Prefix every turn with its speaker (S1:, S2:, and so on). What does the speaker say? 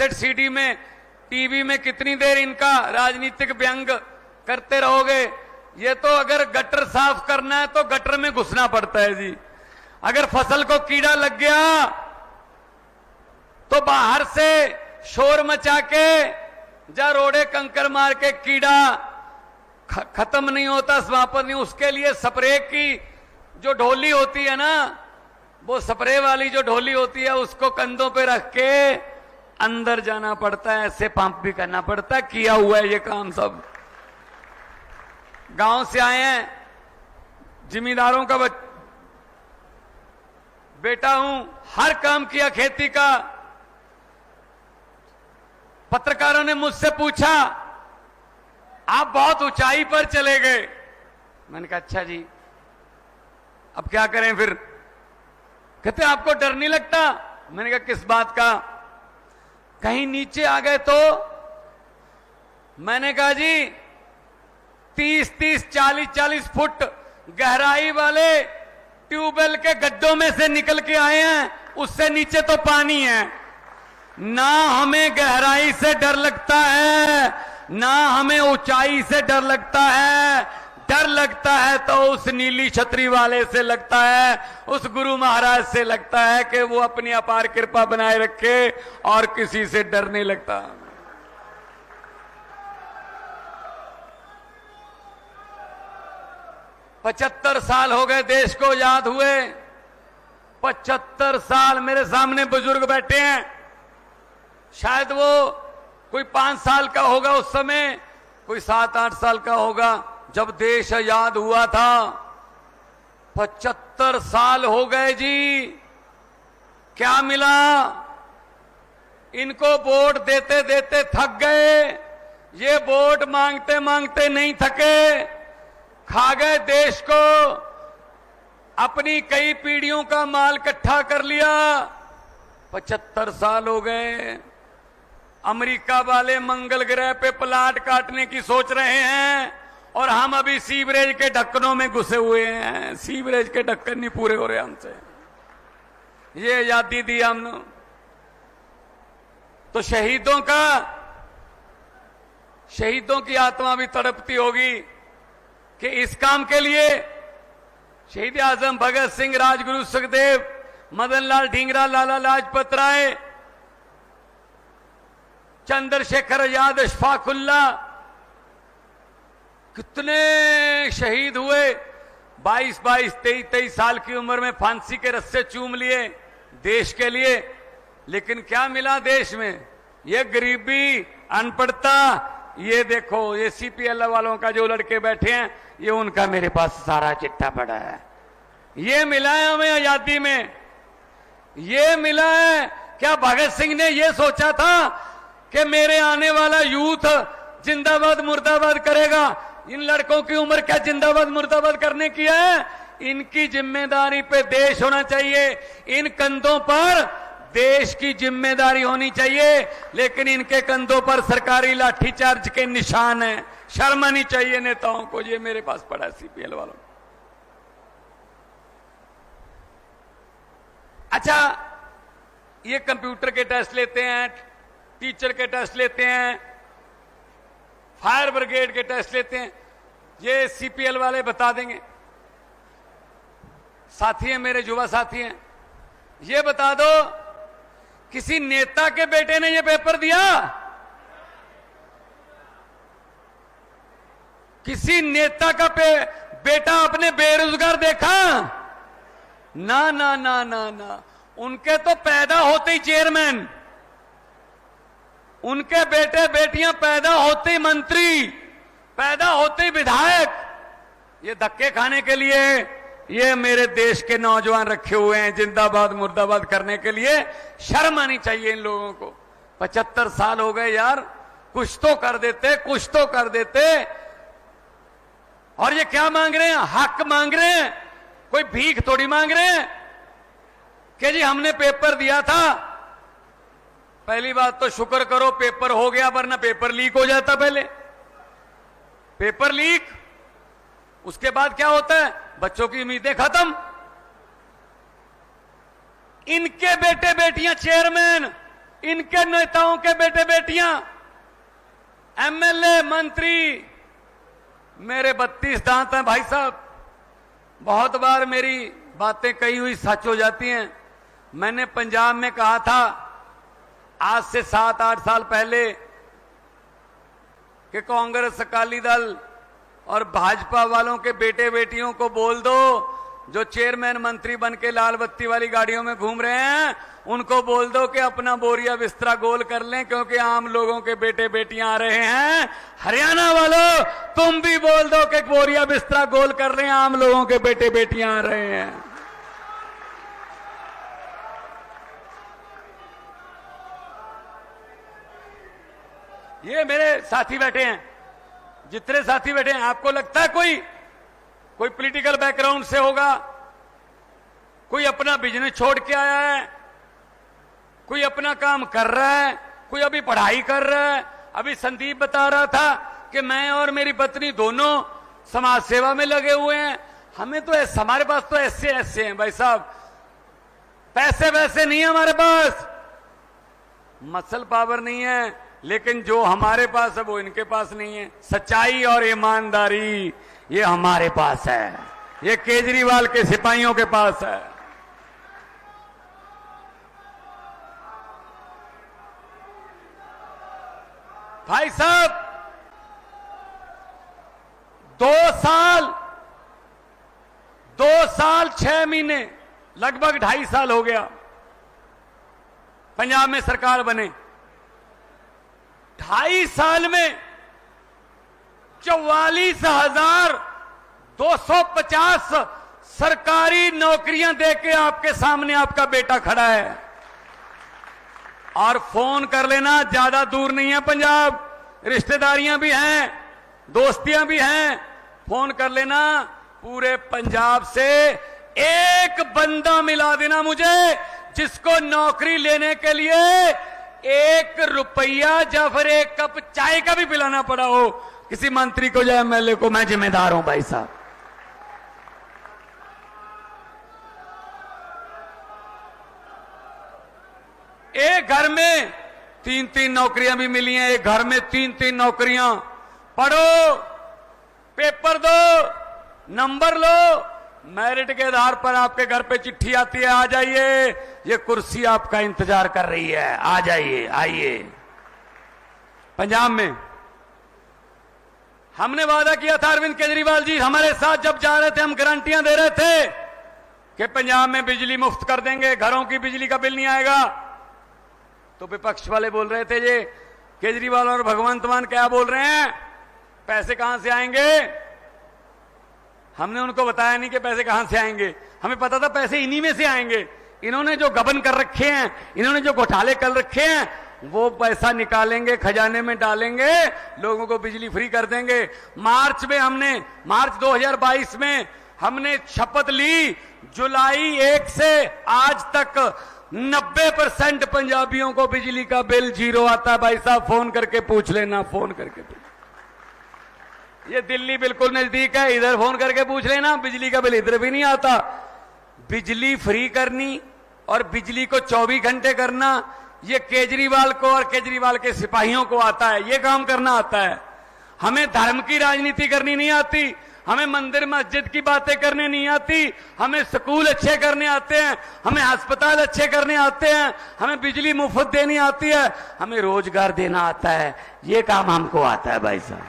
S1: Cassette CD में, TV में कितनी देर इनका राजनीतिक व्यंग करते रहोगे। ये तो अगर गटर साफ करना है तो गटर में घुसना पड़ता है जी। अगर फसल को कीड़ा लग गया तो बाहर से शोर मचा के जा रोड़े कंकर मार के कीड़ा खत्म नहीं होता, समाप्त नहीं। उसके लिए स्प्रे की जो ढोली होती है ना, वो स्प्रे वाली जो ढोली होती है उसको कंधों पे रख के अंदर जाना पड़ता है, ऐसे पंप भी करना पड़ता है। किया हुआ है ये काम सब। गांव से आए हैं, जिम्मेदारों का बेटा हूं, हर काम किया खेती का। पत्रकारों ने मुझसे पूछा आप बहुत ऊंचाई पर चले गए। मैंने कहा अच्छा जी, अब क्या करें फिर। कहते आपको डर नहीं लगता। मैंने कहा किस बात का। कहीं नीचे आ गए तो। मैंने कहा जी 30-30, 40-40 फुट गहराई वाले ट्यूबवेल के गड्ढों में से निकल के आए हैं, उससे नीचे तो पानी है। ना हमें गहराई से डर लगता है, ना हमें ऊंचाई से डर लगता है। डर लगता है तो उस नीली छतरी वाले से लगता है, उस गुरु महाराज से लगता है कि वो अपनी अपार कृपा बनाए रखे, और किसी से डर नहीं लगता। पचहत्तर साल हो गए देश को आजाद हुए। 75 साल। मेरे सामने बुजुर्ग बैठे हैं, शायद वो कोई 5 साल का होगा उस समय, कोई 7-8 साल का होगा जब देश आजाद हुआ था। 75 साल हो गए जी। क्या मिला? इनको वोट देते देते थक गए। ये वोट मांगते मांगते नहीं थके, खा गए देश को। अपनी कई पीढ़ियों का माल इकट्ठा कर लिया। 75 साल हो गए। अमेरिका वाले मंगल ग्रह पे प्लाट काटने की सोच रहे हैं, और हम अभी सीवरेज के ढक्कनों में घुसे हुए हैं। सीवरेज के ढक्कन नहीं पूरे हो रहे हमसे। ये आजादी दी हमने तो शहीदों की आत्मा भी तड़पती होगी कि इस काम के लिए शहीद आजम भगत सिंह, राजगुरु सुखदेव, मदन लाल ढींगरा, लाला लाजपत राय, चंद्रशेखर आजाद, अशफाकुल्ला, कितने शहीद हुए। 22, 23 साल की उम्र में फांसी के रस्से चूम लिए देश के लिए। लेकिन क्या मिला देश में? ये गरीबी, अनपढ़ता। ये देखो, ये सीपीएल वालों का जो लड़के बैठे हैं, ये उनका मेरे पास सारा चिट्ठा पड़ा है। ये मिला है हमें आजादी में, ये मिला है। क्या भगत सिंह ने ये सोचा था कि मेरे आने वाला यूथ जिंदाबाद मुर्दाबाद करेगा? इन लड़कों की उम्र क्या जिंदाबाद मुर्दाबाद करने की है? इनकी जिम्मेदारी पे देश होना चाहिए, इन कंधों पर देश की जिम्मेदारी होनी चाहिए। लेकिन इनके कंधों पर सरकारी लाठीचार्ज के निशान हैं। शर्म आनी चाहिए नेताओं को। ये मेरे पास पड़ा है सीपीएल वालों। अच्छा, ये कंप्यूटर के टेस्ट लेते हैं, टीचर के टेस्ट लेते हैं, फायर ब्रिगेड के टेस्ट लेते हैं। ये सीपीएल वाले बता देंगे। साथी हैं मेरे, युवा साथी हैं, ये बता दो किसी नेता के बेटे ने ये पेपर दिया? किसी नेता का बेटा अपने बेरोजगार देखा? ना ना ना ना ना। उनके तो पैदा होते ही चेयरमैन, उनके बेटे बेटियां पैदा होते ही मंत्री, पैदा होते ही विधायक। ये धक्के खाने के लिए ये मेरे देश के नौजवान रखे हुए हैं जिंदाबाद मुर्दाबाद करने के लिए। शर्म आनी चाहिए इन लोगों को। 75 साल हो गए यार, कुछ तो कर देते, कुछ तो कर देते। और ये क्या मांग रहे हैं? हक मांग रहे हैं, कोई भीख थोड़ी मांग रहे हैं कि जी हमने पेपर दिया था। पहली बात तो शुक्र करो पेपर हो गया, वरना पेपर लीक हो जाता। पहले पेपर लीक, उसके बाद क्या होता है? बच्चों की उम्मीदें खत्म। इनके बेटे बेटियां चेयरमैन, इनके नेताओं के बेटे बेटियां, एमएलए, मंत्री, मेरे 32 दांत हैं भाई साहब। बहुत बार मेरी बातें कही हुई सच हो जाती हैं। मैंने पंजाब में कहा था आज से 7-8 साल पहले कि कांग्रेस, अकाली दल और भाजपा वालों के बेटे बेटियों को बोल दो, जो चेयरमैन मंत्री बन के लाल बत्ती वाली गाड़ियों में घूम रहे हैं, उनको बोल दो कि अपना बोरिया बिस्तरा गोल कर लें, क्योंकि आम लोगों के बेटे बेटियां आ रहे हैं। हरियाणा वालों, तुम भी बोल दो कि बोरिया बिस्तरा गोल कर लें, आम लोगों के बेटे बेटियां आ रहे हैं। ये मेरे साथी बैठे हैं, जितने साथी बैठे हैं, आपको लगता है कोई पॉलिटिकल बैकग्राउंड से होगा, कोई अपना बिजनेस छोड़ के आया है, कोई अपना काम कर रहा है, कोई अभी पढ़ाई कर रहा है। अभी संदीप बता रहा था कि मैं और मेरी पत्नी दोनों समाज सेवा में लगे हुए हैं। हमें तो हमारे पास तो ऐसे हैं भाई साहब, पैसे वैसे नहीं है हमारे पास, मसल पावर नहीं है, लेकिन जो हमारे पास है वो इनके पास नहीं है। सच्चाई और ईमानदारी ये हमारे पास है, ये केजरीवाल के सिपाहियों के पास है। भाई साहब, 2 साल 6 महीने, लगभग 2.5 साल हो गया पंजाब में सरकार बने। 2.5 साल में 44,250 सरकारी नौकरियां देके आपके सामने आपका बेटा खड़ा है। और फोन कर लेना, ज्यादा दूर नहीं है पंजाब, रिश्तेदारियां भी हैं, दोस्तियां भी हैं, फोन कर लेना। पूरे पंजाब से एक बंदा मिला देना मुझे जिसको नौकरी लेने के लिए 1 रुपया या फिर 1 कप चाय का भी पिलाना पड़ा हो किसी मंत्री को या एमएलए को। मैं जिम्मेदार हूं भाई साहब। एक घर में 3-3 नौकरियां भी मिली हैं, एक घर में 3-3 नौकरियां। पढ़ो, पेपर दो, नंबर लो, मेरिट के आधार पर आपके घर पे चिट्ठी आती है, आ जाइए, ये कुर्सी आपका इंतजार कर रही है, आ जाइए, आइए। पंजाब में हमने वादा किया था, अरविंद केजरीवाल जी हमारे साथ जब जा रहे थे, हम गारंटियां दे रहे थे कि पंजाब में बिजली मुफ्त कर देंगे, घरों की बिजली का बिल नहीं आएगा। तो विपक्ष वाले बोल रहे थे, ये केजरीवाल और भगवंत मान क्या बोल रहे हैं, पैसे कहां से आएंगे। हमने उनको बताया नहीं कि पैसे कहां से आएंगे, हमें पता था पैसे इन्हीं में से आएंगे। इन्होंने जो गबन कर रखे हैं, इन्होंने जो घोटाले कर रखे हैं, वो पैसा निकालेंगे, खजाने में डालेंगे, लोगों को बिजली फ्री कर देंगे। मार्च 2022 में हमने शपथ ली, जुलाई 1 से आज तक 90% पंजाबियों को बिजली का बिल 0 आता है। भाई साहब फोन करके पूछ लेना, फोन करके पूछ। ये दिल्ली बिल्कुल नजदीक है, इधर फोन करके पूछ लेना, बिजली का बिल इधर भी नहीं आता। बिजली फ्री करनी और बिजली को 24 घंटे करना, ये केजरीवाल को और केजरीवाल के सिपाहियों को आता है, ये काम करना आता है। हमें धर्म की राजनीति करनी नहीं आती, हमें मंदिर मस्जिद की बातें करने नहीं आती, हमें स्कूल अच्छे करने आते हैं, हमें अस्पताल अच्छे करने आते हैं, हमें बिजली मुफ्त देनी आती है, हमें रोजगार देना आता है, ये काम हमको आता है भाई साहब।